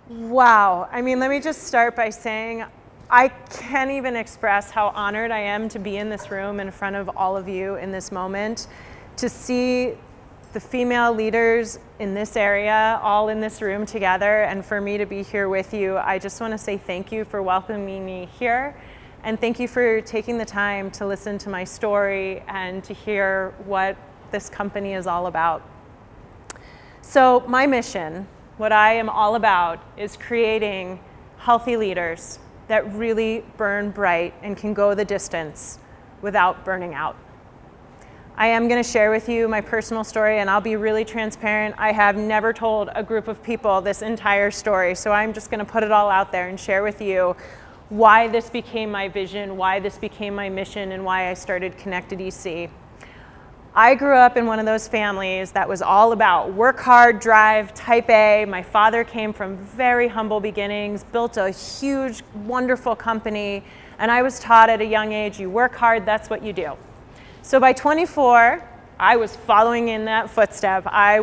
Wow. I mean, let me just start by saying I can't even express how honored I am to be in this room in front of all of you in this moment, to see the female leaders in this area all in this room together, and for me to be here with you. I just want to say thank you for welcoming me here, and thank you for taking the time to listen to my story and to hear what this company is all about. So my mission, what I am all about, is creating healthy leaders that really burn bright and can go the distance without burning out. I am going to share with you my personal story, and I'll be really transparent. I have never told a group of people this entire story, so I'm just going to put it all out there and share with you why this became my vision, why this became my mission, and why I started Connected EC. I grew up in one of those families that was all about work hard, drive, type A. My father came from very humble beginnings, built a huge, wonderful company, and I was taught at a young age, you work hard, that's what you do. So by 24, I was following in that footstep. I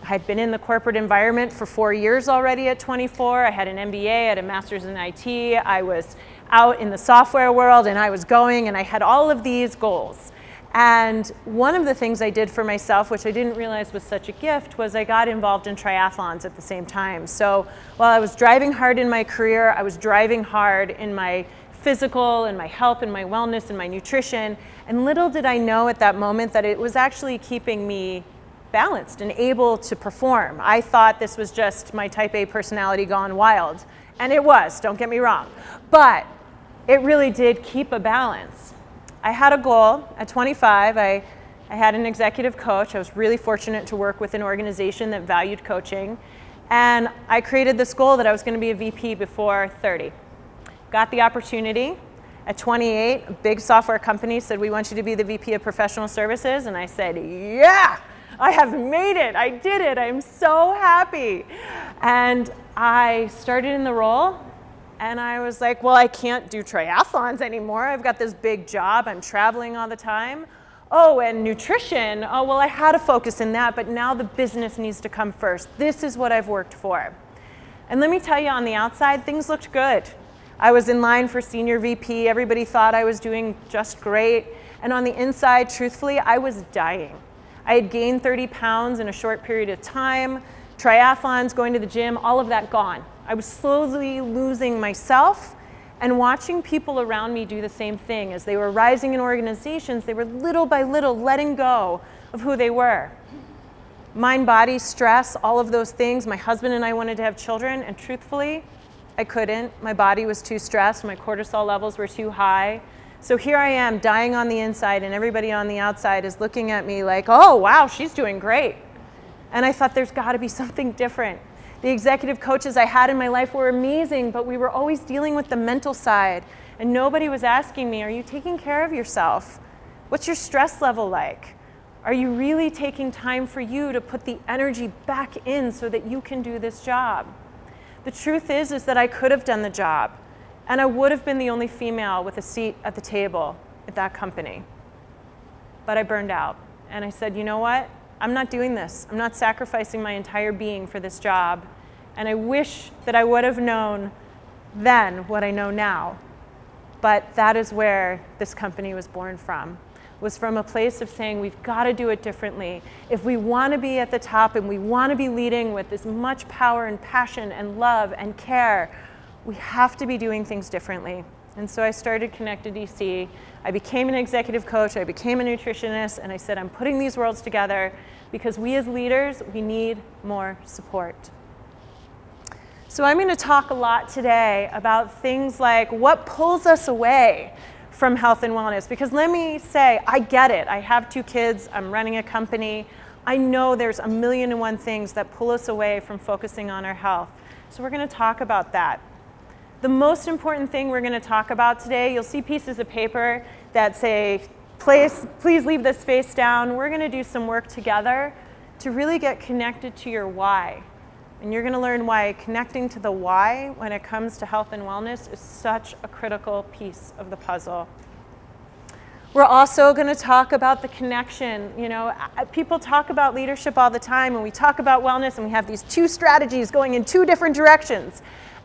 had been in the corporate environment for 4 years already at 24. I had an MBA, I had a master's in IT. I was out in the software world, and I was going, and I had all of these goals. And one of the things I did for myself, which I didn't realize was such a gift, was I got involved in triathlons at the same time. So while I was driving hard in my career, I was driving hard in my physical and my health and my wellness and my nutrition. And little did I know at that moment that it was actually keeping me balanced and able to perform. I thought this was just my type A personality gone wild. And it was, don't get me wrong. But it really did keep a balance. I had a goal at 25. I had an executive coach. I was really fortunate to work with an organization that valued coaching. And I created this goal that I was going to be a VP before 30. Got the opportunity. At 28, a big software company said, we want you to be the VP of Professional Services. And I said, yeah, I have made it. I did it. I'm so happy. And I started in the role. And I was like, well, I can't do triathlons anymore. I've got this big job. I'm traveling all the time. Oh, and nutrition. Oh, well, I had to focus in that, but now the business needs to come first. This is what I've worked for. And let me tell you, on the outside, things looked good. I was in line for senior VP. Everybody thought I was doing just great. And on the inside, truthfully, I was dying. I had gained 30 pounds in a short period of time. Triathlons, going to the gym, all of that gone. I was slowly losing myself and watching people around me do the same thing. As they were rising in organizations, they were little by little letting go of who they were. Mind, body, stress, all of those things. My husband and I wanted to have children, and truthfully, I couldn't. My body was too stressed. My cortisol levels were too high. So here I am, dying on the inside, and everybody on the outside is looking at me like, oh, wow, she's doing great. And I thought there's got to be something different. The executive coaches I had in my life were amazing, but we were always dealing with the mental side. And nobody was asking me, are you taking care of yourself? What's your stress level like? Are you really taking time for you to put the energy back in so that you can do this job? The truth is that I could have done the job, and I would have been the only female with a seat at the table at that company. But I burned out, and I said, you know what? I'm not doing this. I'm not sacrificing my entire being for this job. And I wish that I would have known then what I know now. But that is where this company was born from. Was from a place of saying we've got to do it differently. If we want to be at the top and we want to be leading with as much power and passion and love and care, we have to be doing things differently. And so I started Connected EC. I became an executive coach, I became a nutritionist, and I said, I'm putting these worlds together because we as leaders, we need more support. So I'm going to talk a lot today about things like what pulls us away from health and wellness. Because let me say, I get it. I have 2 kids, I'm running a company. I know there's a million and one things that pull us away from focusing on our health. So we're going to talk about that. The most important thing we're going to talk about today, you'll see pieces of paper that say, please leave this face down. We're going to do some work together to really get connected to your why. And you're going to learn why connecting to the why when it comes to health and wellness is such a critical piece of the puzzle. We're also going to talk about the connection. You know, people talk about leadership all the time, and we talk about wellness, and we have these two strategies going in two different directions.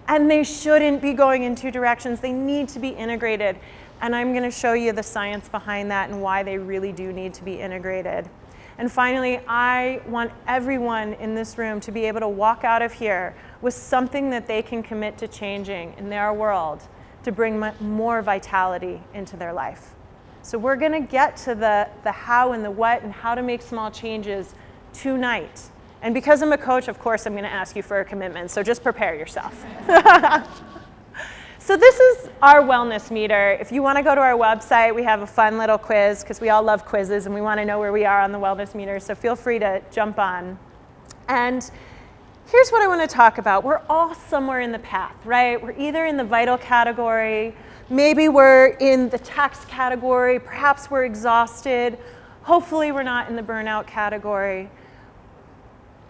And they shouldn't be going in two directions. They need to be integrated. And I'm going to show you the science behind that and why they really do need to be integrated. And finally, I want everyone in this room to be able to walk out of here with something that they can commit to changing in their world to bring more vitality into their life. So we're going to get to the how and the what and how to make small changes tonight. And because I'm a coach, of course, I'm going to ask you for a commitment. So just prepare yourself. So this is our wellness meter. If you want to go to our website, we have a fun little quiz because we all love quizzes and we want to know where we are on the wellness meter. So feel free to jump on. And here's what I want to talk about. We're all somewhere in the path, right? We're either in the vital category, maybe we're in the tax category, perhaps we're exhausted. Hopefully we're not in the burnout category.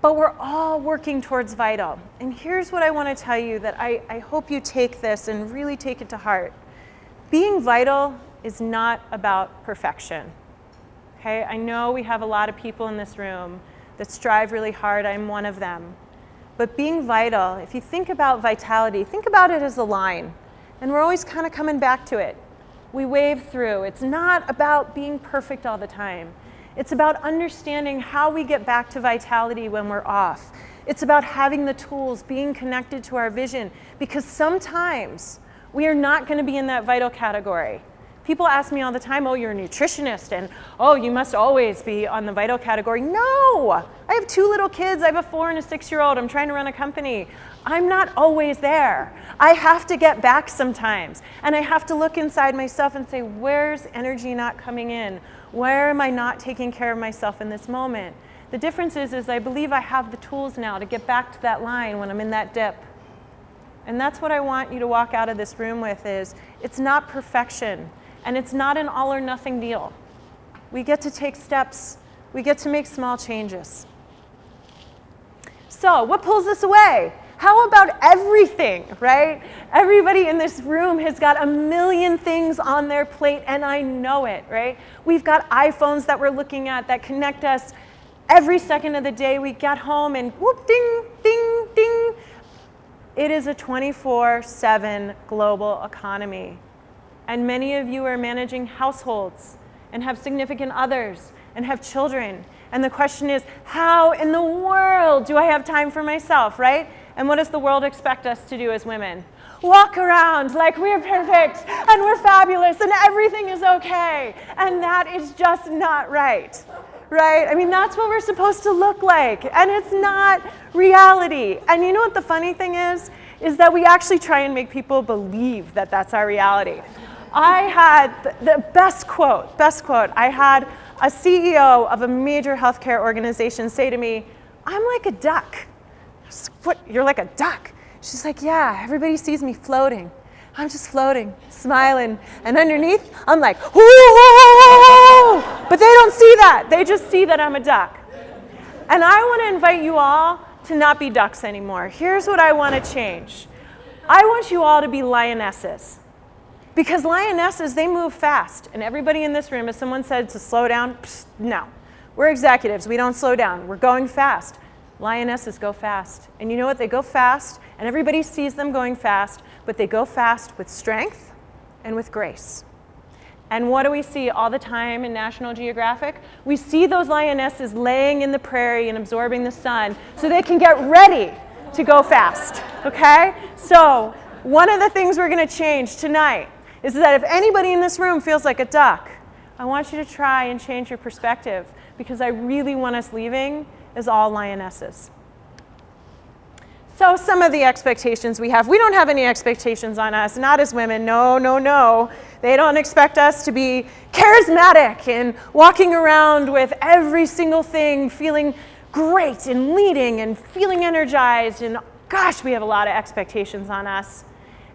But we're all working towards vital. And here's what I want to tell you that I hope you take this and really take it to heart. Being vital is not about perfection. Okay? I know we have a lot of people in this room that strive really hard. I'm one of them. But being vital, if you think about vitality, think about it as a line. And we're always kind of coming back to it. We wave through. It's not about being perfect all the time. It's about understanding how we get back to vitality when we're off. It's about having the tools, being connected to our vision, because sometimes we are not going to be in that vital category. People ask me all the time, oh, you're a nutritionist, and oh, you must always be on the vital category. No! I have 2 little kids. I have a 4- and a 6-year-old. I'm trying to run a company. I'm not always there. I have to get back sometimes, and I have to look inside myself and say, where's energy not coming in? Where am I not taking care of myself in this moment? The difference is I believe I have the tools now to get back to that line when I'm in that dip. And that's what I want you to walk out of this room with is, it's not perfection, and it's not an all or nothing deal. We get to take steps. We get to make small changes. So what pulls us away? How about everything, right? Everybody in this room has got a million things on their plate, and I know it, right? We've got iPhones that we're looking at that connect us every second of the day. We get home and whoop, ding, ding, ding. It is a 24/7 global economy. And many of you are managing households and have significant others and have children. And the question is, how in the world do I have time for myself, right? And what does the world expect us to do as women? Walk around like we're perfect and we're fabulous and everything is okay. And that is just not right, right? I mean, that's what we're supposed to look like, and it's not reality. And you know what the funny thing is that we actually try and make people believe that that's our reality. I had the best quote. I had a CEO of a major healthcare organization say to me, I'm like a duck. What, you're like a duck? She's like, yeah, everybody sees me floating. I'm just floating, smiling, and underneath, I'm like, whoo! But they don't see that. They just see that I'm a duck. And I want to invite you all to not be ducks anymore. Here's what I want to change. I want you all to be lionesses. Because lionesses, they move fast. And everybody in this room, if someone said to slow down, psst, no. We're executives. We don't slow down. We're going fast. Lionesses go fast. And you know what? They go fast, and everybody sees them going fast, but they go fast with strength and with grace. And what do we see all the time in National Geographic? We see those lionesses laying in the prairie and absorbing the sun so they can get ready to go fast, okay? So one of the things we're going to change tonight is that if anybody in this room feels like a duck, I want you to try and change your perspective, because I really want us leaving as all lionesses. So some of the expectations we have, we don't have any expectations on us, not as women, no. They don't expect us to be charismatic and walking around with every single thing feeling great and leading and feeling energized, and gosh, we have a lot of expectations on us.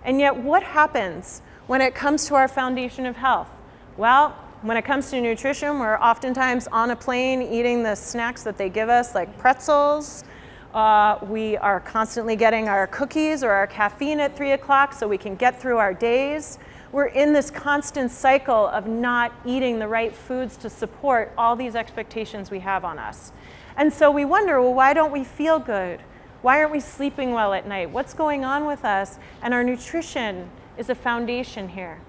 And yet what happens when it comes to our foundation of health? Well, when it comes to nutrition, we're oftentimes on a plane eating the snacks that they give us, like pretzels. We are constantly getting our cookies or our caffeine at 3 o'clock so we can get through our days. we're in this constant cycle of not eating the right foods to support all these expectations we have on us. And so we wonder, well, why don't we feel good? Why aren't we sleeping well at night? What's going on with us? And our nutrition is a foundation here.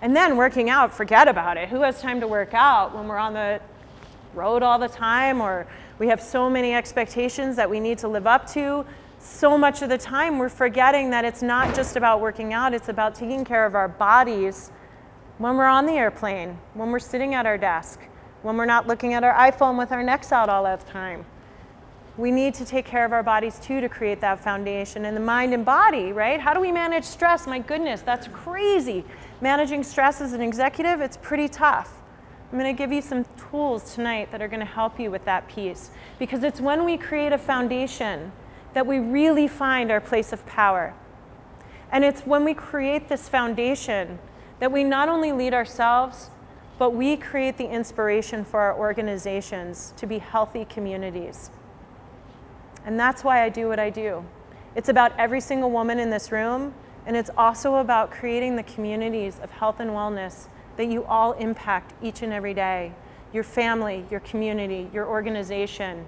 And then working out, forget about it. Who has time to work out when we're on the road all the time, or we have so many expectations that we need to live up to? So much of the time we're forgetting that it's not just about working out, it's about taking care of our bodies when we're on the airplane, when we're sitting at our desk, when we're not looking at our iPhone with our necks out all the time. We need to take care of our bodies too to create that foundation. And the mind and body, right? How do we manage stress? My goodness, that's crazy. Managing stress as an executive, it's pretty tough. I'm going to give you some tools tonight that are going to help you with that piece, because it's when we create a foundation that we really find our place of power. And it's when we create this foundation that we not only lead ourselves, but we create the inspiration for our organizations to be healthy communities. And that's why I do what I do. It's about every single woman in this room, and it's also about creating the communities of health and wellness that you all impact each and every day. Your family, your community, your organization.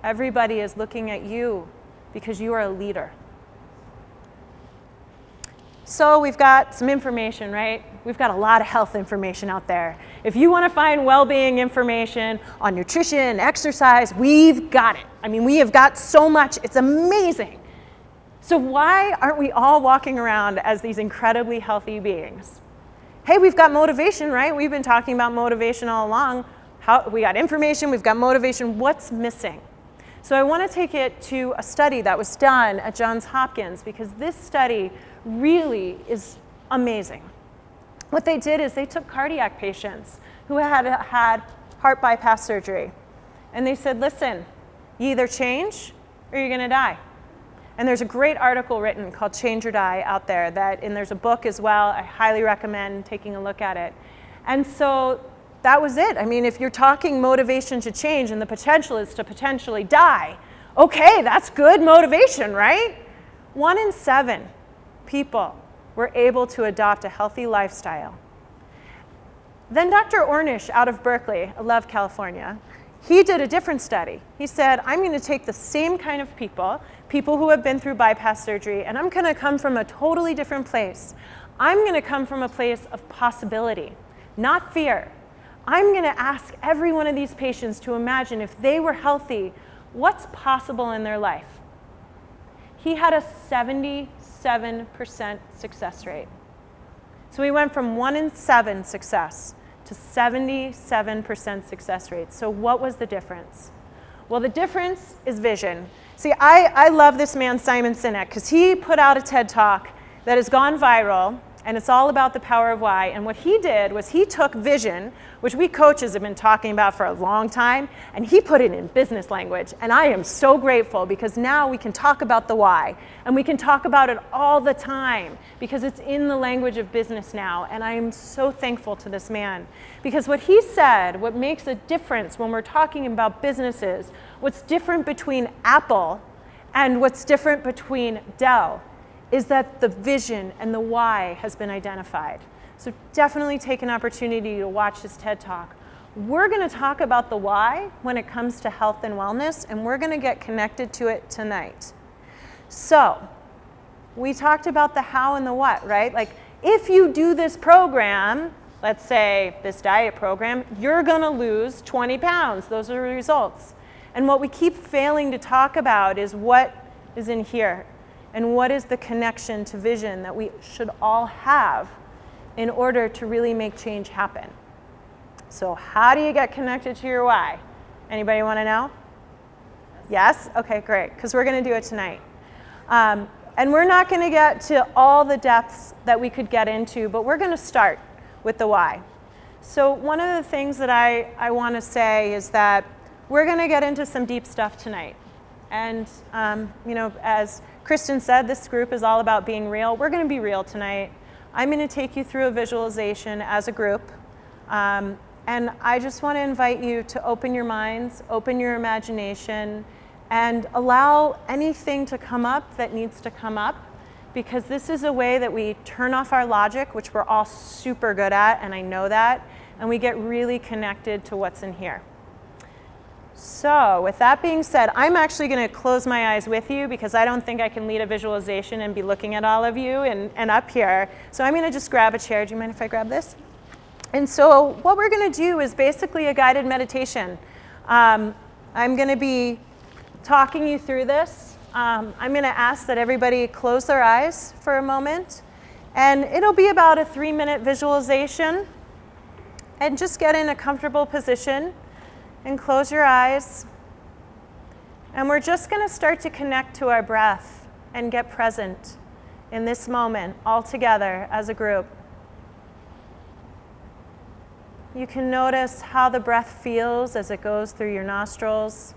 Everybody is looking at you because you are a leader. So we've got some information, right? We've got a lot of health information out there. If you want to find well-being information on nutrition, exercise, we've got it. I mean, we have got so much. It's amazing. So why aren't we all walking around as these incredibly healthy beings? Hey, we've got motivation, right? We've been talking about motivation all along. We got information, we've got motivation. What's missing? So I want to take it to a study that was done at Johns Hopkins, because this study really is amazing. What they did is they took cardiac patients who had had heart bypass surgery, and they said, listen, you either change or you're going to die. And there's a great article written called Change or Die out there, and there's a book as well. I highly recommend taking a look at it. And so that was it. I mean, if you're talking motivation to change and the potential is to potentially die, okay, that's good motivation, right? 1 in 7 people were able to adopt a healthy lifestyle. Then Dr. Ornish out of Berkeley, I love California, he did a different study. He said, I'm going to take the same kind of people who have been through bypass surgery, and I'm going to come from a totally different place. I'm going to come from a place of possibility, not fear. I'm going to ask every one of these patients to imagine if they were healthy, what's possible in their life. He had a 77% success rate. So we went from 1 in 7 success to 77% success rate. So what was the difference? Well, the difference is vision. See, I love this man, Simon Sinek, because he put out a TED Talk that has gone viral, and it's all about the power of why. And what he did was he took vision, which we coaches have been talking about for a long time, and he put it in business language. And I am so grateful, because now we can talk about the why, and we can talk about it all the time, because it's in the language of business now. And I am so thankful to this man, because what he said, what makes a difference when we're talking about businesses, what's different between Apple and what's different between Dell, is that the vision and the why has been identified. So definitely take an opportunity to watch this TED Talk. We're going to talk about the why when it comes to health and wellness, and we're going to get connected to it tonight. So we talked about the how and the what, right? Like, if you do this program, let's say this diet program, you're going to lose 20 pounds. Those are the results. And what we keep failing to talk about is what is in here. And what is the connection to vision that we should all have in order to really make change happen? So how do you get connected to your why? Anybody want to know? Yes? Okay, great, because we're going to do it tonight. And we're not going to get to all the depths that we could get into, but we're going to start with the why. So one of the things that I want to say is that we're going to get into some deep stuff tonight. And as Kristen said, this group is all about being real. We're going to be real tonight. I'm going to take you through a visualization as a group. And I just want to invite you to open your minds, open your imagination, and allow anything to come up that needs to come up. because this is a way that we turn off our logic, which we're all super good at, and I know that, and we get really connected to what's in here. So with that being said, I'm actually going to close my eyes with you because I don't think I can lead a visualization and be looking at all of you and up here. So I'm going to just grab a chair. Do you mind if I grab this? And so what we're going to do is basically a guided meditation. I'm going to be talking you through this. I'm going to ask that everybody close their eyes for a moment. And it'll be about a 3-minute visualization. And just get in a comfortable position and close your eyes. And we're just going to start to connect to our breath and get present in this moment all together as a group. You can notice how the breath feels as it goes through your nostrils,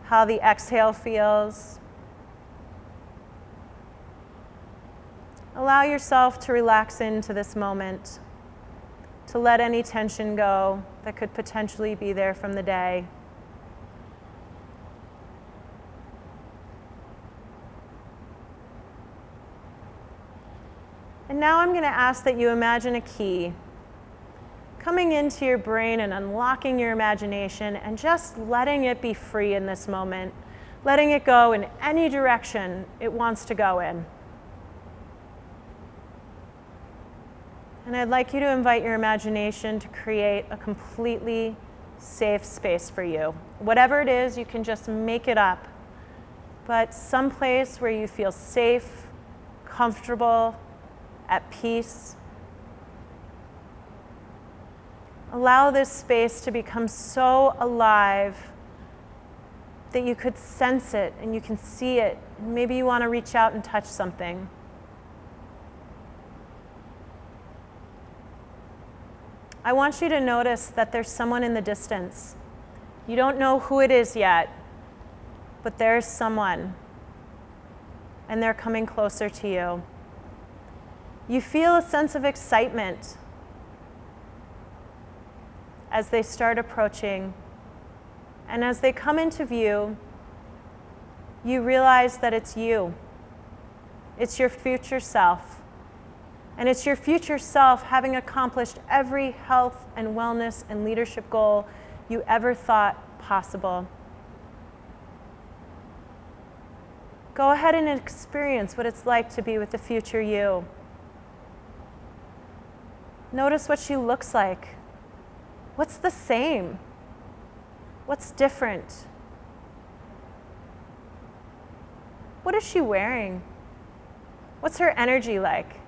how the exhale feels. Allow yourself to relax into this moment, to let any tension go that could potentially be there from the day. And now I'm going to ask that you imagine a key coming into your brain and unlocking your imagination and just letting it be free in this moment, letting it go in any direction it wants to go in. And I'd like you to invite your imagination to create a completely safe space for you. Whatever it is, you can just make it up, but someplace where you feel safe, comfortable, at peace. Allow this space to become so alive that you could sense it and you can see it. Maybe you want to reach out and touch something. I want you to notice that there's someone in the distance. You don't know who it is yet, but there's someone, and they're coming closer to you. You feel a sense of excitement as they start approaching, and as they come into view, you realize that it's you. It's your future self. And it's your future self having accomplished every health and wellness and leadership goal you ever thought possible. Go ahead and experience what it's like to be with the future you. Notice what she looks like. What's the same? What's different? What is she wearing? What's her energy like?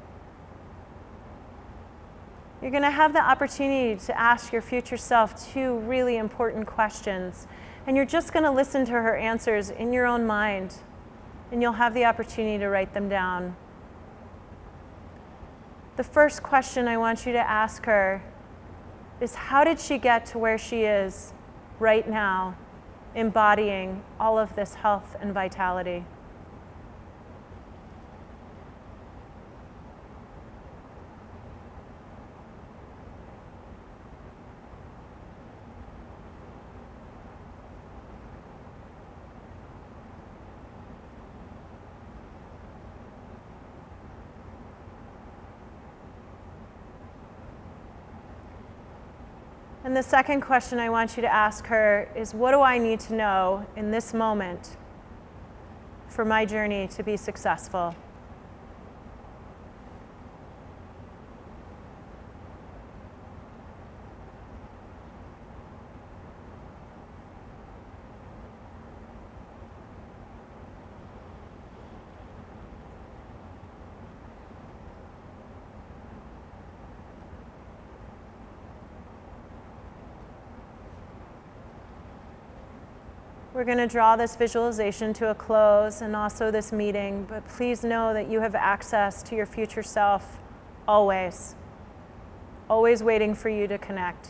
You're going to have the opportunity to ask your future self 2 really important questions, and you're just going to listen to her answers in your own mind, and you'll have the opportunity to write them down. The first question I want you to ask her is, how did she get to where she is right now, embodying all of this health and vitality? And the second question I want you to ask her is, what do I need to know in this moment for my journey to be successful? We're going to draw this visualization to a close and also this meeting, but please know that you have access to your future self always, always waiting for you to connect.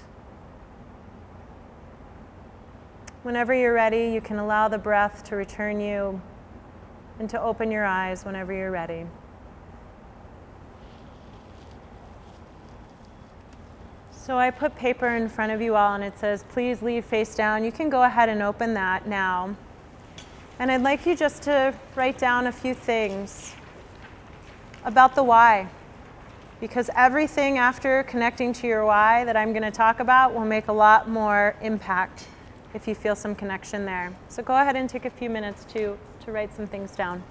Whenever you're ready, you can allow the breath to return you and to open your eyes whenever you're ready. So I put paper in front of you all and it says, please leave face down. You can go ahead and open that now. And I'd like you just to write down a few things about the why. Because everything after connecting to your why that I'm going to talk about will make a lot more impact if you feel some connection there. So go ahead and take a few minutes to write some things down.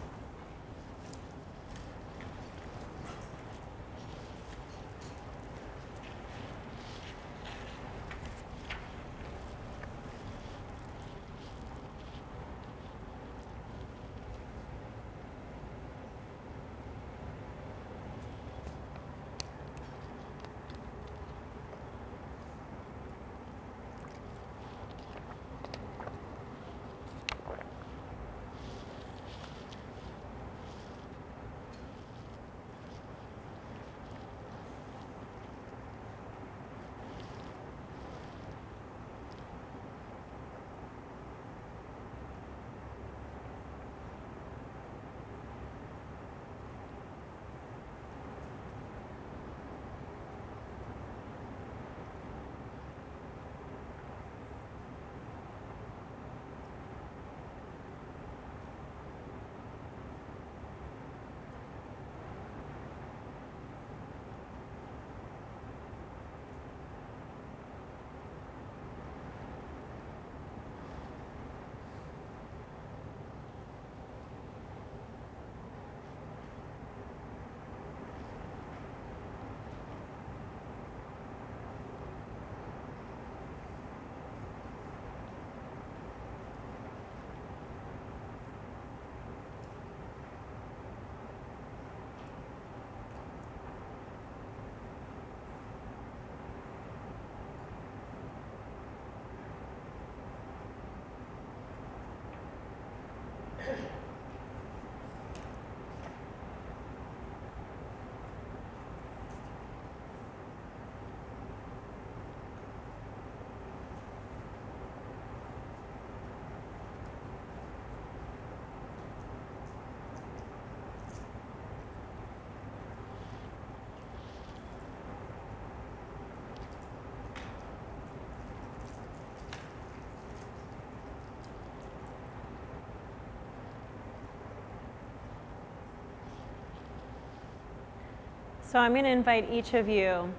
So I'm going to invite each of you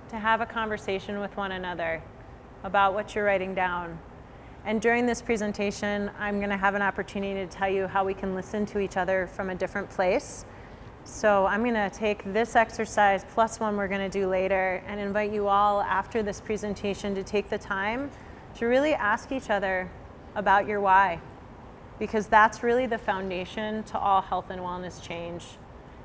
to have a conversation with one another about what you're writing down. And during this presentation, I'm going to have an opportunity to tell you how we can listen to each other from a different place. So I'm going to take this exercise plus one we're going to do later and invite you all after this presentation to take the time to really ask each other about your why, because that's really the foundation to all health and wellness change.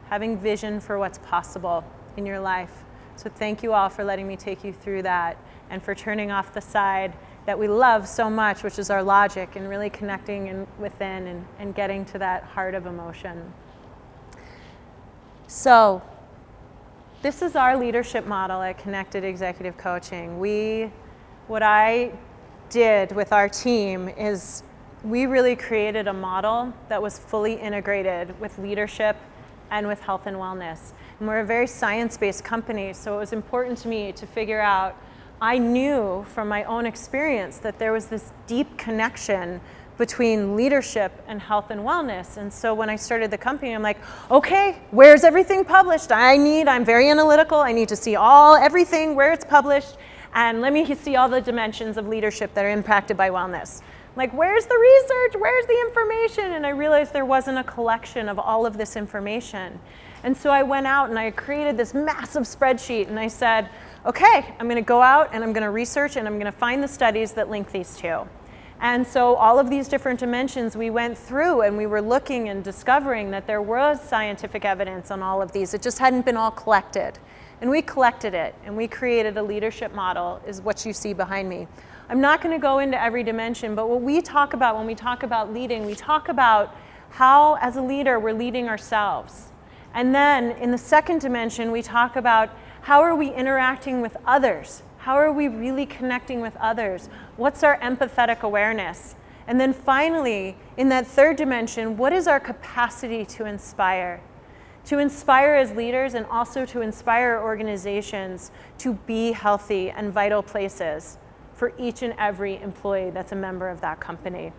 Having vision for what's possible in your life. So thank you all for letting me take you through that and for turning off the side that we love so much, which is our logic, and really connecting within and getting to that heart of emotion. So this is our leadership model at Connected Executive Coaching. What I did with our team is we really created a model that was fully integrated with leadership and with health and wellness. And we're a very science-based company, so it was important to me to figure out, I knew from my own experience that there was this deep connection between leadership and health and wellness. And so when I started the company, I'm like, okay, where's everything published? I'm very analytical, I need to see everything where it's published, and let me see all the dimensions of leadership that are impacted by wellness. Like, where's the research? Where's the information? And I realized there wasn't a collection of all of this information. And so I went out and I created this massive spreadsheet and I said, okay, I'm going to go out and I'm going to research and I'm going to find the studies that link these two. And so all of these different dimensions we went through and we were looking and discovering that there was scientific evidence on all of these. It just hadn't been all collected. And we collected it and we created a leadership model, is what you see behind me. I'm not going to go into every dimension, but what we talk about when we talk about leading, we talk about how, as a leader, we're leading ourselves. And then in the second dimension, we talk about how are we interacting with others? How are we really connecting with others? What's our empathetic awareness? And then finally, in that third dimension, what is our capacity to inspire? To inspire as leaders and also to inspire organizations to be healthy and vital places for each and every employee that's a member of that company.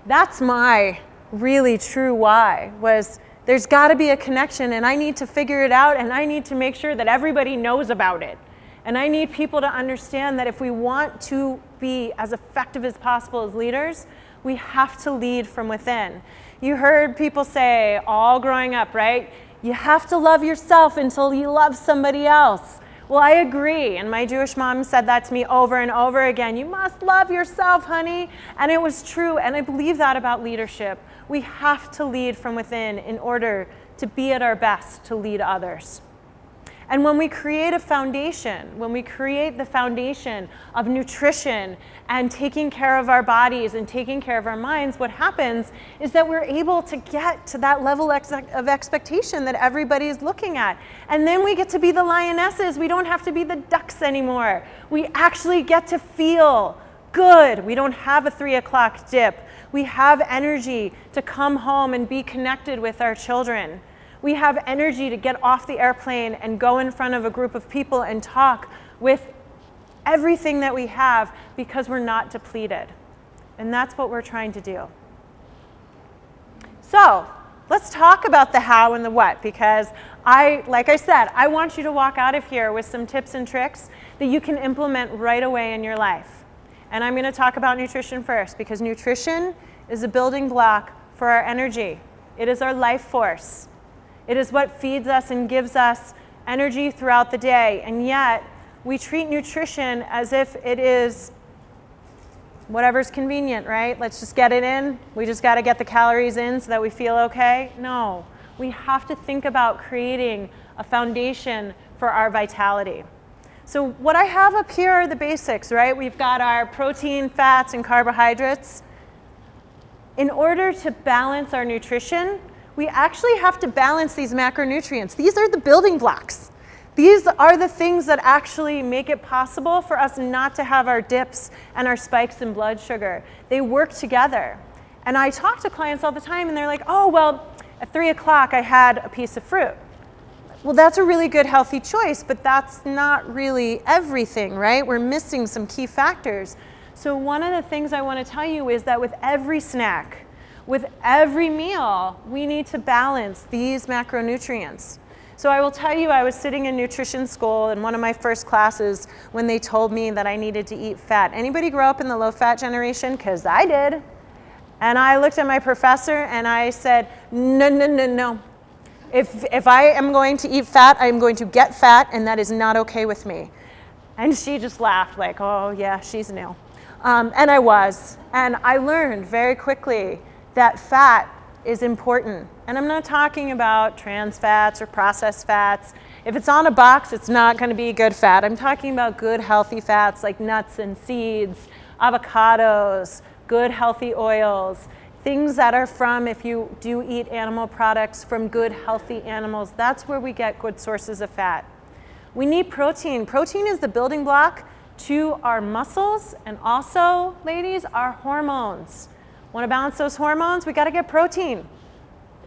That's my really true why, was There's got to be a connection, and I need to figure it out, and I need to make sure that everybody knows about it. And I need people to understand that if we want to be as effective as possible as leaders, we have to lead from within. You heard people say all growing up, right? You have to love yourself until you love somebody else. Well, I agree, and my Jewish mom said that to me over and over again. You must love yourself, honey. And it was true, and I believe that about leadership. We have to lead from within in order to be at our best to lead others. And when we create a foundation, when we create the foundation of nutrition and taking care of our bodies and taking care of our minds, what happens is that we're able to get to that level of expectation that everybody is looking at. And then we get to be the lionesses. We don't have to be the ducks anymore. We actually get to feel good. We don't have a 3 o'clock dip. We have energy to come home and be connected with our children. We have energy to get off the airplane and go in front of a group of people and talk with everything that we have because we're not depleted. And that's what we're trying to do. So let's talk about the how and the what, because like I said, I want you to walk out of here with some tips and tricks that you can implement right away in your life. And I'm going to talk about nutrition first, because nutrition is a building block for our energy. It is our life force. It is what feeds us and gives us energy throughout the day. And yet, we treat nutrition as if it is whatever's convenient, right? Let's just get it in. We just got to get the calories in so that we feel okay. No, we have to think about creating a foundation for our vitality. So what I have up here are the basics, right? We've got our protein, fats, and carbohydrates. In order to balance our nutrition, we actually have to balance these macronutrients. These are the building blocks. These are the things that actually make it possible for us not to have our dips and our spikes in blood sugar. They work together. And I talk to clients all the time, and they're like, oh, well, at 3 o'clock I had a piece of fruit. Well, that's a really good, healthy choice, but that's not really everything, right? We're missing some key factors. So one of the things I want to tell you is that with every snack, with every meal, we need to balance these macronutrients. So I will tell you, I was sitting in nutrition school in one of my first classes when they told me that I needed to eat fat. Anybody grow up in the low-fat generation? Because I did. And I looked at my professor and I said, no, no, no, no. If I am going to eat fat, I am going to get fat, and that is not okay with me. And she just laughed like, oh yeah, she's new. And I was. And I learned very quickly that fat is important. And I'm not talking about trans fats or processed fats. If it's on a box, it's not going to be good fat. I'm talking about good, healthy fats like nuts and seeds, avocados, good, healthy oils, things that are from, if you do eat animal products, from good, healthy animals. That's where we get good sources of fat. We need protein. Protein is the building block to our muscles and also, ladies, our hormones. Want to balance those hormones? We got to get protein.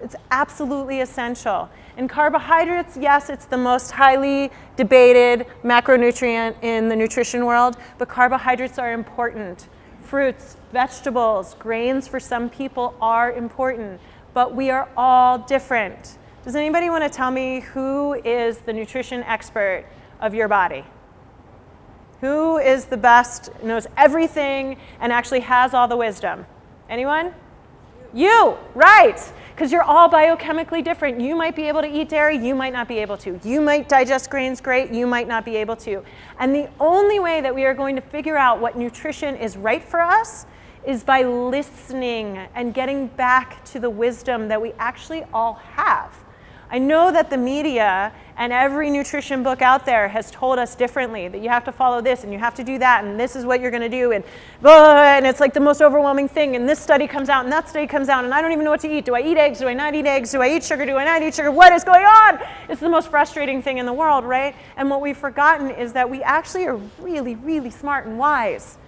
It's absolutely essential. And carbohydrates, yes, it's the most highly debated macronutrient in the nutrition world, but carbohydrates are important. Fruits, vegetables, grains for some people are important, but we are all different. Does anybody want to tell me who is the nutrition expert of your body? Who is the best, knows everything, and actually has all the wisdom? Anyone? You, right. Because you're all biochemically different. You might be able to eat dairy, you might not be able to. You might digest grains great, you might not be able to. And the only way that we are going to figure out what nutrition is right for us is by listening and getting back to the wisdom that we actually all have. I know that the media and every nutrition book out there has told us differently, that you have to follow this and you have to do that and this is what you're going to do, and it's like the most overwhelming thing, and this study comes out and that study comes out and I don't even know what to eat. Do I eat eggs? Do I not eat eggs? Do I eat sugar? Do I not eat sugar? What is going on? It's the most frustrating thing in the world, right? And what we've forgotten is that we actually are really, really smart and wise.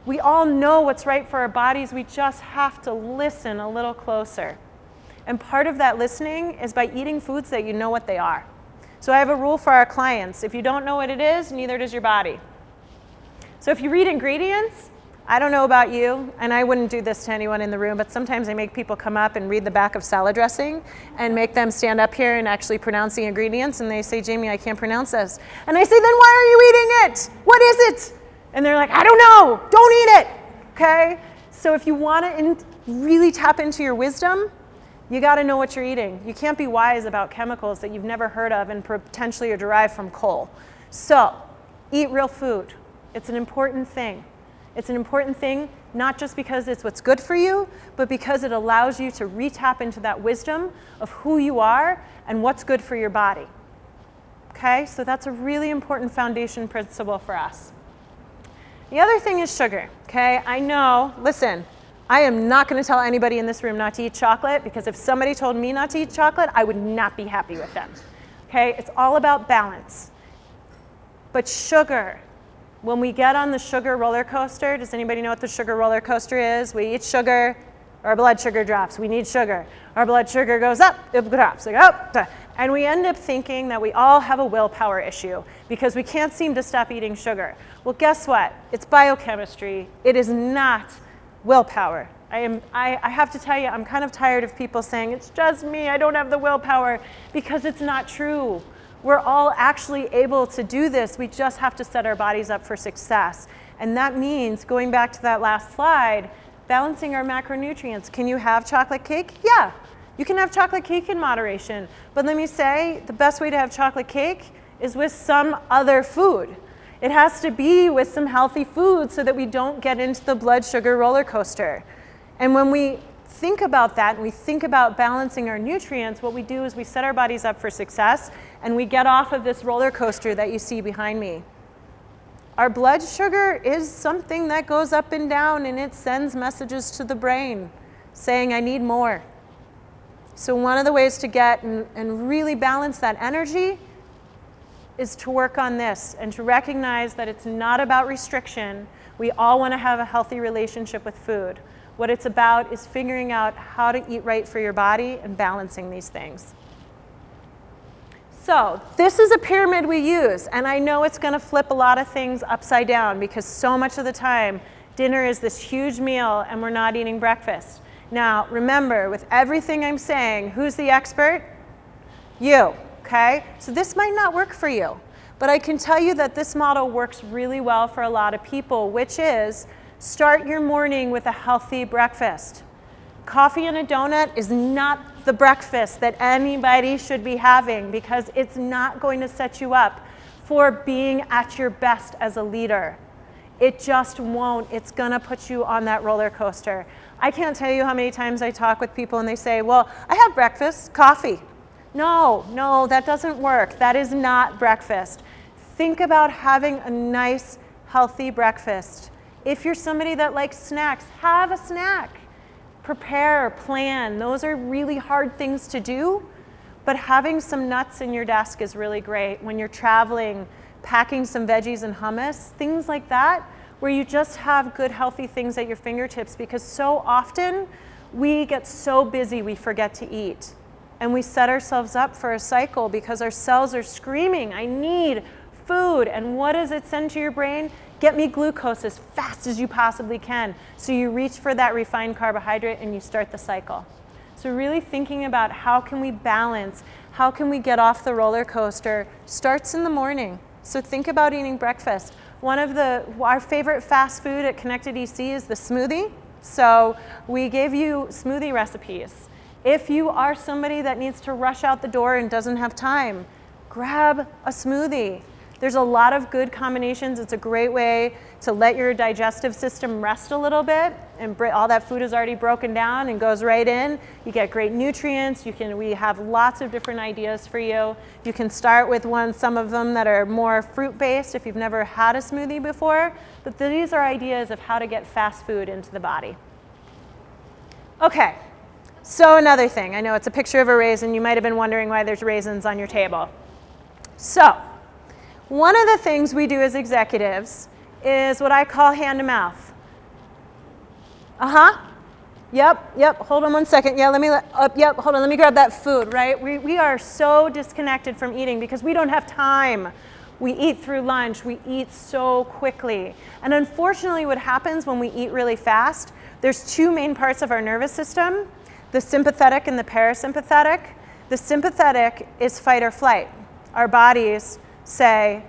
We all know what's right for our bodies. We just have to listen a little closer. And part of that listening is by eating foods that you know what they are. So I have a rule for our clients. If you don't know what it is, neither does your body. So if you read ingredients, I don't know about you, and I wouldn't do this to anyone in the room, but sometimes I make people come up and read the back of salad dressing and make them stand up here and actually pronounce the ingredients, and they say, Jamie, I can't pronounce this. And I say, then why are you eating it? What is it? And they're like, I don't know, don't eat it, okay? So if you want to really tap into your wisdom, you got to know what you're eating. You can't be wise about chemicals that you've never heard of and potentially are derived from coal. So eat real food. It's an important thing. It's an important thing, not just because it's what's good for you, but because it allows you to re-tap into that wisdom of who you are and what's good for your body. Okay, so that's a really important foundation principle for us. The other thing is sugar, okay? I know, listen, I am not going to tell anybody in this room not to eat chocolate, because if somebody told me not to eat chocolate, I would not be happy with them. Okay, it's all about balance. But sugar, when we get on the sugar roller coaster, does anybody know what the sugar roller coaster is? We eat sugar, our blood sugar drops. We need sugar. Our blood sugar goes up, it drops, like up, and we end up thinking that we all have a willpower issue because we can't seem to stop eating sugar. Well, guess what? It's biochemistry. It is not willpower. I have to tell you, I'm kind of tired of people saying, it's just me, I don't have the willpower, because it's not true. We're all actually able to do this. We just have to set our bodies up for success. And that means, going back to that last slide, balancing our macronutrients. Can you have chocolate cake? Yeah, you can have chocolate cake in moderation. But let me say, the best way to have chocolate cake is with some other food. It has to be with some healthy food so that we don't get into the blood sugar roller coaster. And when we think about that and we think about balancing our nutrients, what we do is we set our bodies up for success and we get off of this roller coaster that you see behind me. Our blood sugar is something that goes up and down, and it sends messages to the brain saying, I need more. So one of the ways to get and really balance that energy is to work on this and to recognize that it's not about restriction. We all want to have a healthy relationship with food. What it's about is figuring out how to eat right for your body and balancing these things. So this is a pyramid we use, and I know it's going to flip a lot of things upside down because so much of the time dinner is this huge meal and we're not eating breakfast. Now remember, with everything I'm saying, who's the expert? You, okay? So this might not work for you, but I can tell you that this model works really well for a lot of people, which is start your morning with a healthy breakfast. Coffee and a donut is not the breakfast that anybody should be having because it's not going to set you up for being at your best as a leader. It just won't. It's going to put you on that roller coaster. I can't tell you how many times I talk with people and they say, well, I have breakfast, coffee. No, that doesn't work. That is not breakfast. Think about having a nice, healthy breakfast. If you're somebody that likes snacks, have a snack. Prepare, plan. Those are really hard things to do, but having some nuts in your desk is really great. When you're traveling, packing some veggies and hummus, things like that, where you just have good, healthy things at your fingertips, because so often we get so busy we forget to eat. And we set ourselves up for a cycle because our cells are screaming, I need food. And what does it send to your brain? Get me glucose as fast as you possibly can. So you reach for that refined carbohydrate and you start the cycle. So really thinking about how can we balance, how can we get off the roller coaster, starts in the morning. So think about eating breakfast. One of our favorite fast food at Connected EC is the smoothie. So we gave you smoothie recipes. If you are somebody that needs to rush out the door and doesn't have time, grab a smoothie. There's a lot of good combinations. It's a great way to let your digestive system rest a little bit, and all that food is already broken down and goes right in. You get great nutrients. We have lots of different ideas for you. You can start with some of them that are more fruit-based if you've never had a smoothie before, but these are ideas of how to get fast food into the body. Okay, so another thing. I know it's a picture of a raisin. You might have been wondering why there's raisins on your table. So one of the things we do as executives is what I call hand to mouth. Yep, hold on one second. Yeah, hold on, let me grab that food, right? We are so disconnected from eating because we don't have time. We eat through lunch. We eat so quickly. And unfortunately, what happens when we eat really fast, there's two main parts of our nervous system, the sympathetic and the parasympathetic. The sympathetic is fight or flight. Our bodies say,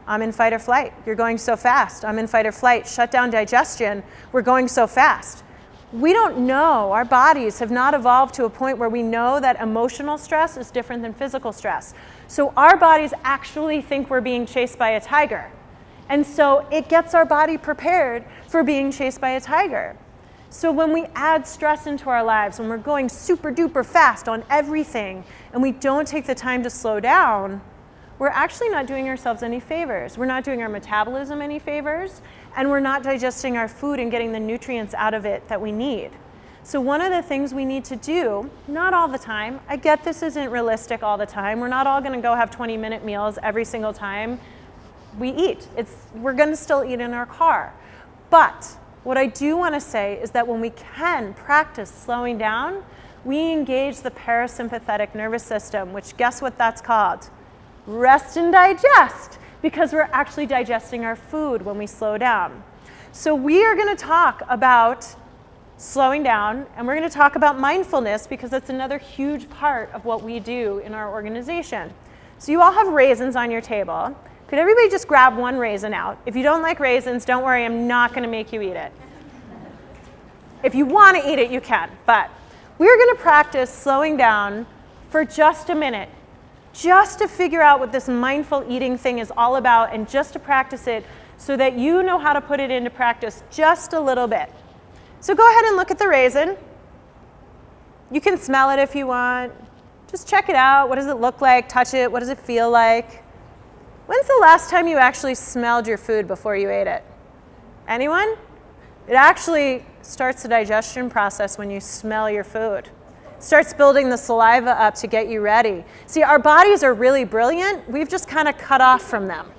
I'm in fight or flight. You're going so fast. I'm in fight or flight. Shut down digestion. We're going so fast. We don't know. Our bodies have not evolved to a point where we know that emotional stress is different than physical stress. So our bodies actually think we're being chased by a tiger. And so it gets our body prepared for being chased by a tiger. So when we add stress into our lives, when we're going super duper fast on everything, and we don't take the time to slow down, we're actually not doing ourselves any favors. We're not doing our metabolism any favors, and we're not digesting our food and getting the nutrients out of it that we need. So one of the things we need to do, not all the time, I get this isn't realistic all the time. We're not all gonna go have 20-minute meals every single time we eat. We're gonna still eat in our car. But what I do wanna say is that when we can practice slowing down, we engage the parasympathetic nervous system, which guess what that's called? Rest and digest, because we're actually digesting our food when we slow down. So we are going to talk about slowing down, and we're going to talk about mindfulness because it's another huge part of what we do in our organization. So you all have raisins on your table. Could everybody just grab one raisin out? If you don't like raisins, don't worry, I'm not going to make you eat it. If you want to eat it, you can, but we're going to practice slowing down for just a minute, just to figure out what this mindful eating thing is all about and just to practice it so that you know how to put it into practice just a little bit. So go ahead and look at the raisin. You can smell it if you want. Just check it out. What does it look like? Touch it. What does it feel like? When's the last time you actually smelled your food before you ate it? Anyone? It actually starts the digestion process when you smell your food. Starts building the saliva up to get you ready. See, our bodies are really brilliant. We've just kind of cut off from them,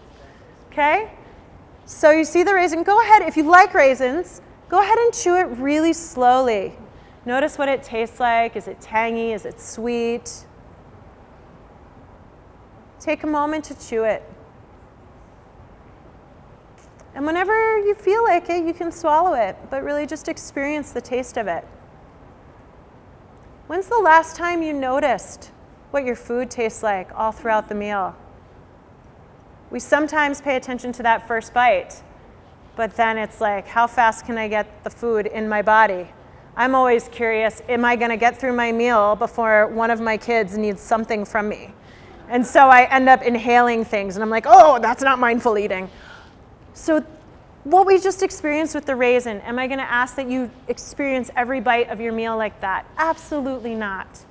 okay? So you see the raisin, go ahead, if you like raisins, go ahead and chew it really slowly. Notice what it tastes like. Is it tangy? Is it sweet? Take a moment to chew it. And whenever you feel like it, you can swallow it, but really just experience the taste of it. When's the last time you noticed what your food tastes like all throughout the meal? We sometimes pay attention to that first bite, but then it's like, how fast can I get the food in my body? I'm always curious, am I gonna get through my meal before one of my kids needs something from me? And so I end up inhaling things, and I'm like, oh, that's not mindful eating. So what we just experienced with the raisin, am I going to ask that you experience every bite of your meal like that? Absolutely not.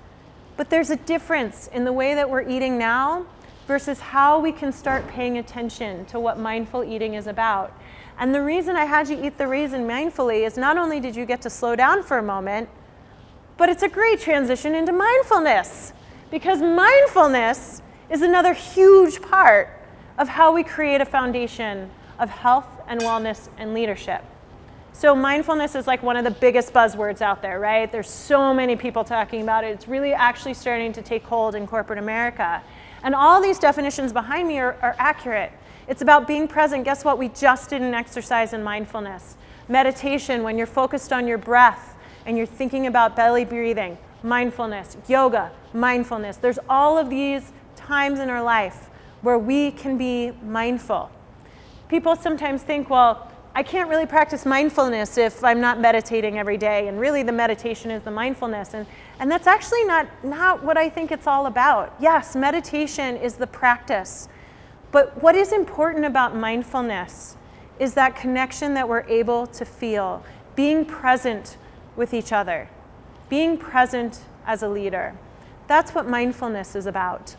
But there's a difference in the way that we're eating now versus how we can start paying attention to what mindful eating is about. And the reason I had you eat the raisin mindfully is not only did you get to slow down for a moment, but it's a great transition into mindfulness, because mindfulness is another huge part of how we create a foundation of health and wellness and leadership. So mindfulness is like one of the biggest buzzwords out there, right? There's so many people talking about it. It's really actually starting to take hold in corporate America. And all these definitions behind me are accurate. It's about being present. Guess what? We just did an exercise in mindfulness. Meditation, when you're focused on your breath and you're thinking about belly breathing. Mindfulness. Yoga. Mindfulness. There's all of these times in our life where we can be mindful. People sometimes think, well, I can't really practice mindfulness if I'm not meditating every day, and really the meditation is the mindfulness, and that's actually not what I think it's all about. Yes, meditation is the practice, but what is important about mindfulness is that connection that we're able to feel, being present with each other, being present as a leader. That's what mindfulness is about.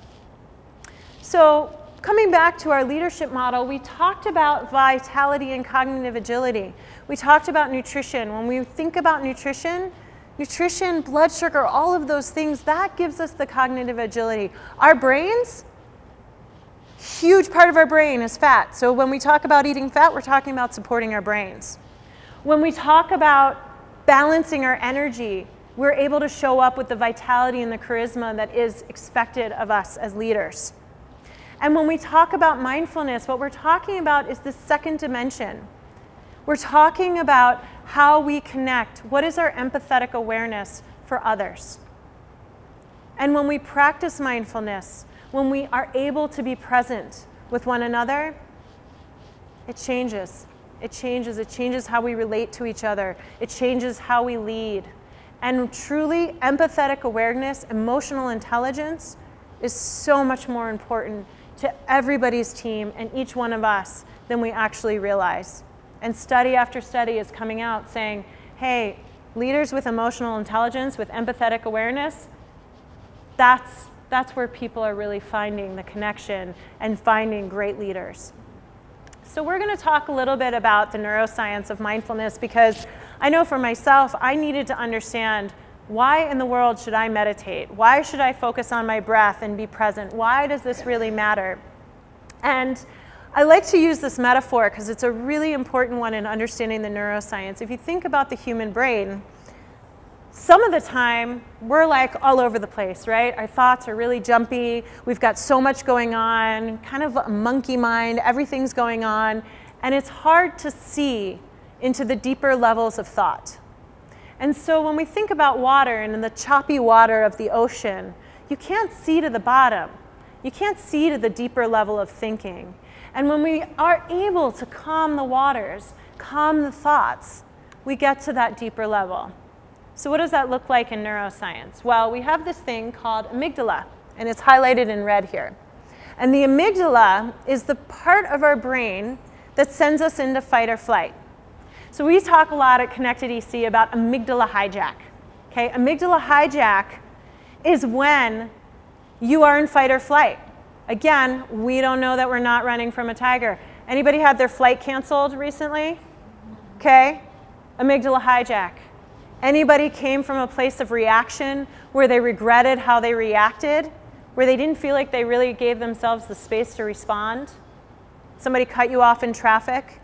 So, coming back to our leadership model, we talked about vitality and cognitive agility. We talked about nutrition. When we think about nutrition, blood sugar, all of those things, that gives us the cognitive agility. Our brains, huge part of our brain is fat. So when we talk about eating fat, we're talking about supporting our brains. When we talk about balancing our energy, we're able to show up with the vitality and the charisma that is expected of us as leaders. And when we talk about mindfulness, what we're talking about is the second dimension. We're talking about how we connect. What is our empathetic awareness for others? And when we practice mindfulness, when we are able to be present with one another, it changes. It changes. It changes how we relate to each other. It changes how we lead. And truly, empathetic awareness, emotional intelligence is so much more important to everybody's team and each one of us than we actually realize. And study after study is coming out saying, hey, leaders with emotional intelligence, with empathetic awareness, that's where people are really finding the connection and finding great leaders. So we're going to talk a little bit about the neuroscience of mindfulness, because I know for myself, I needed to understand, why in the world should I meditate? Why should I focus on my breath and be present? Why does this really matter? And I like to use this metaphor because it's a really important one in understanding the neuroscience. If you think about the human brain, some of the time we're like all over the place, right? Our thoughts are really jumpy. We've got so much going on, kind of a monkey mind, everything's going on. And it's hard to see into the deeper levels of thought. And so when we think about water and in the choppy water of the ocean, you can't see to the bottom. You can't see to the deeper level of thinking. And when we are able to calm the waters, calm the thoughts, we get to that deeper level. So what does that look like in neuroscience? Well, we have this thing called amygdala, and it's highlighted in red here. And the amygdala is the part of our brain that sends us into fight or flight. So we talk a lot at Connected EC about amygdala hijack. Okay? Amygdala hijack is when you are in fight or flight. Again, we don't know that we're not running from a tiger. Anybody had their flight canceled recently? Okay? Amygdala hijack. Anybody came from a place of reaction where they regretted how they reacted, where they didn't feel like they really gave themselves the space to respond? Somebody cut you off in traffic?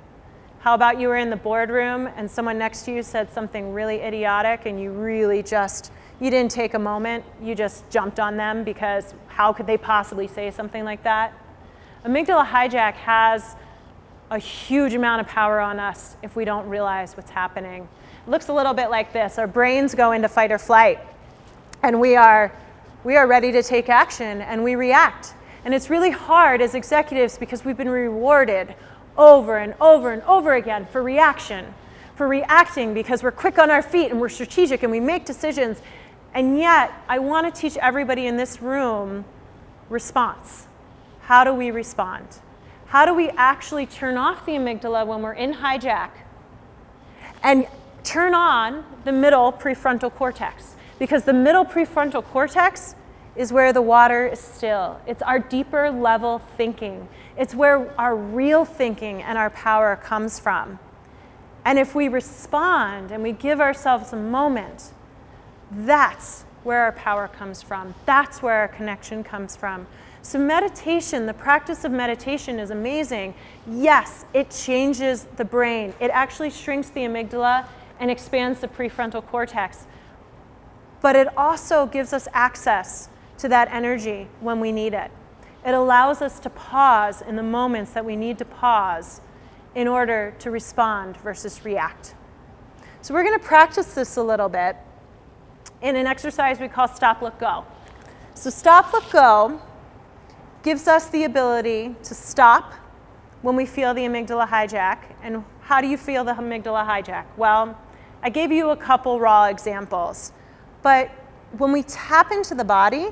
How about you were in the boardroom and someone next to you said something really idiotic and you really you didn't take a moment, you just jumped on them because how could they possibly say something like that? Amygdala hijack has a huge amount of power on us if we don't realize what's happening. It looks a little bit like this. Our brains go into fight or flight, and we are ready to take action, and we react. And it's really hard as executives because we've been rewarded over and over and over again for reaction, for reacting because we're quick on our feet and we're strategic and we make decisions. And yet, I want to teach everybody in this room response. How do we respond? How do we actually turn off the amygdala when we're in hijack and turn on the middle prefrontal cortex? Because the middle prefrontal cortex is where the water is still. It's our deeper level thinking. It's where our real thinking and our power comes from. And if we respond and we give ourselves a moment, that's where our power comes from. That's where our connection comes from. So meditation, the practice of meditation is amazing. Yes, it changes the brain. It actually shrinks the amygdala and expands the prefrontal cortex. But it also gives us access to that energy when we need it. It allows us to pause in the moments that we need to pause in order to respond versus react. So we're going to practice this a little bit in an exercise we call stop, look, go. So stop, look, go gives us the ability to stop when we feel the amygdala hijack. And how do you feel the amygdala hijack? Well, I gave you a couple raw examples. But when we tap into the body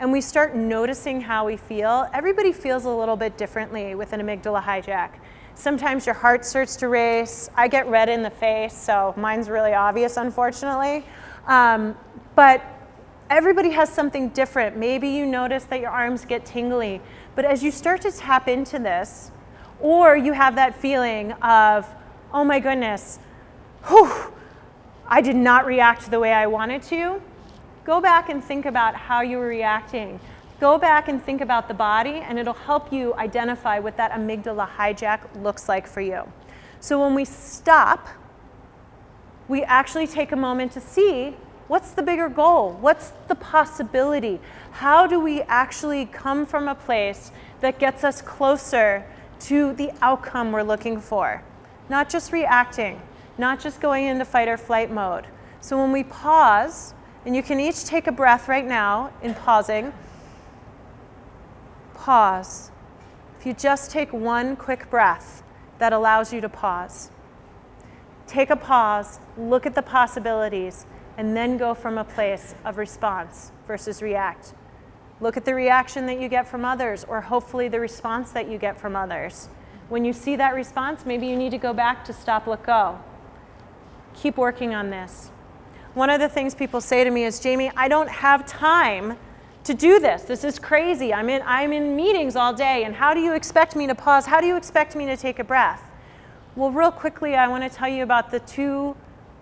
and we start noticing how we feel, everybody feels a little bit differently with an amygdala hijack. Sometimes your heart starts to race. I get red in the face, so mine's really obvious, unfortunately. But everybody has something different. Maybe you notice that your arms get tingly. But as you start to tap into this, or you have that feeling of, oh my goodness, whew, I did not react the way I wanted to, go back and think about how you were reacting. Go back and think about the body, and it'll help you identify what that amygdala hijack looks like for you. So when we stop, we actually take a moment to see, What's the bigger goal? What's the possibility? How do we actually come from a place that gets us closer to the outcome we're looking for? Not just reacting, not just going into fight or flight mode. So when we pause, and you can each take a breath right now in pausing, pause. If you just take one quick breath, that allows you to pause. Take a pause, look at the possibilities, and then go from a place of response versus react. Look at the reaction that you get from others, or hopefully the response that you get from others. When you see that response, maybe you need to go back to stop, let go. Keep working on this. One of the things people say to me is, Jamie, I don't have time to do this. This is crazy. I'm in meetings all day, and how do you expect me to pause? How do you expect me to take a breath? Well, real quickly, I want to tell you about the two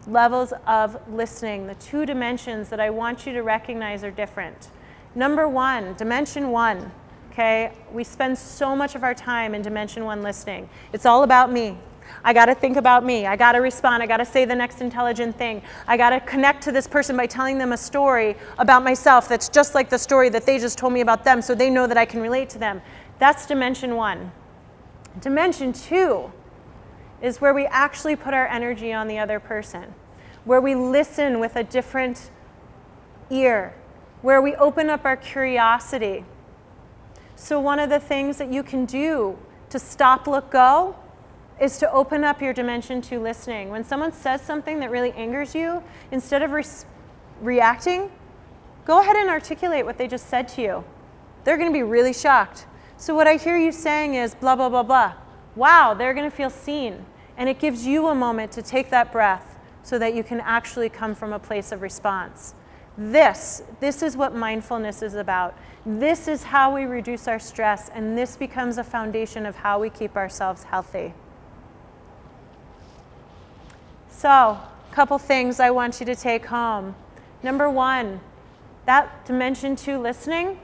levels of listening, the two dimensions that I want you to recognize are different. Number one, dimension one, okay? We spend so much of our time in dimension one listening. It's all about me. I got to think about me. I got to respond. I got to say the next intelligent thing. I got to connect to this person by telling them a story about myself that's just like the story that they just told me about them, so they know that I can relate to them. That's dimension one. Dimension two is where we actually put our energy on the other person, where we listen with a different ear, where we open up our curiosity. So one of the things that you can do to stop, look, go is to open up your dimension two listening. When someone says something that really angers you, instead of reacting, go ahead and articulate what they just said to you. They're going to be really shocked. So what I hear you saying is blah, blah, blah, blah. Wow, they're going to feel seen. And it gives you a moment to take that breath so that you can actually come from a place of response. This is what mindfulness is about. This is how we reduce our stress, and this becomes a foundation of how we keep ourselves healthy. So, a couple things I want you to take home. Number one, that dimension two listening,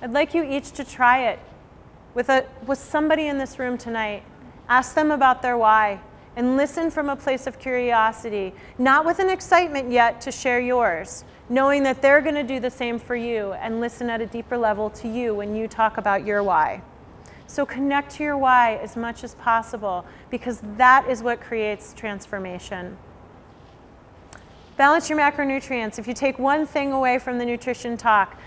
I'd like you each to try it with somebody in this room tonight. Ask them about their why and listen from a place of curiosity, not with an excitement yet to share yours, knowing that they're going to do the same for you and listen at a deeper level to you when you talk about your why. So connect to your why as much as possible, because that is what creates transformation. Balance your macronutrients. If you take one thing away from the nutrition talk,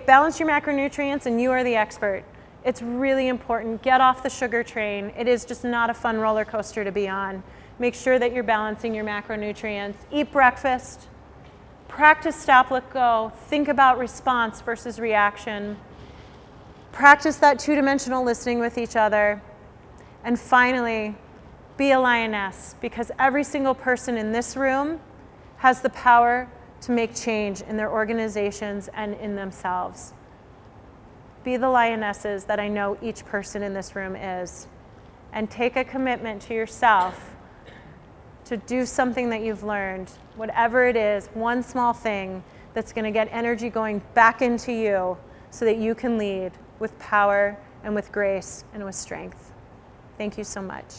balance your macronutrients and you are the expert. It's really important. Get off the sugar train. It is just not a fun roller coaster to be on. Make sure that you're balancing your macronutrients. Eat breakfast. Practice stop, let go. Think about response versus reaction. Practice that two-dimensional listening with each other. And finally, be a lioness, because every single person in this room has the power to make change in their organizations and in themselves. Be the lionesses that I know each person in this room is. And take a commitment to yourself to do something that you've learned, whatever it is, one small thing that's going to get energy going back into you so that you can lead with power and with grace and with strength. Thank you so much.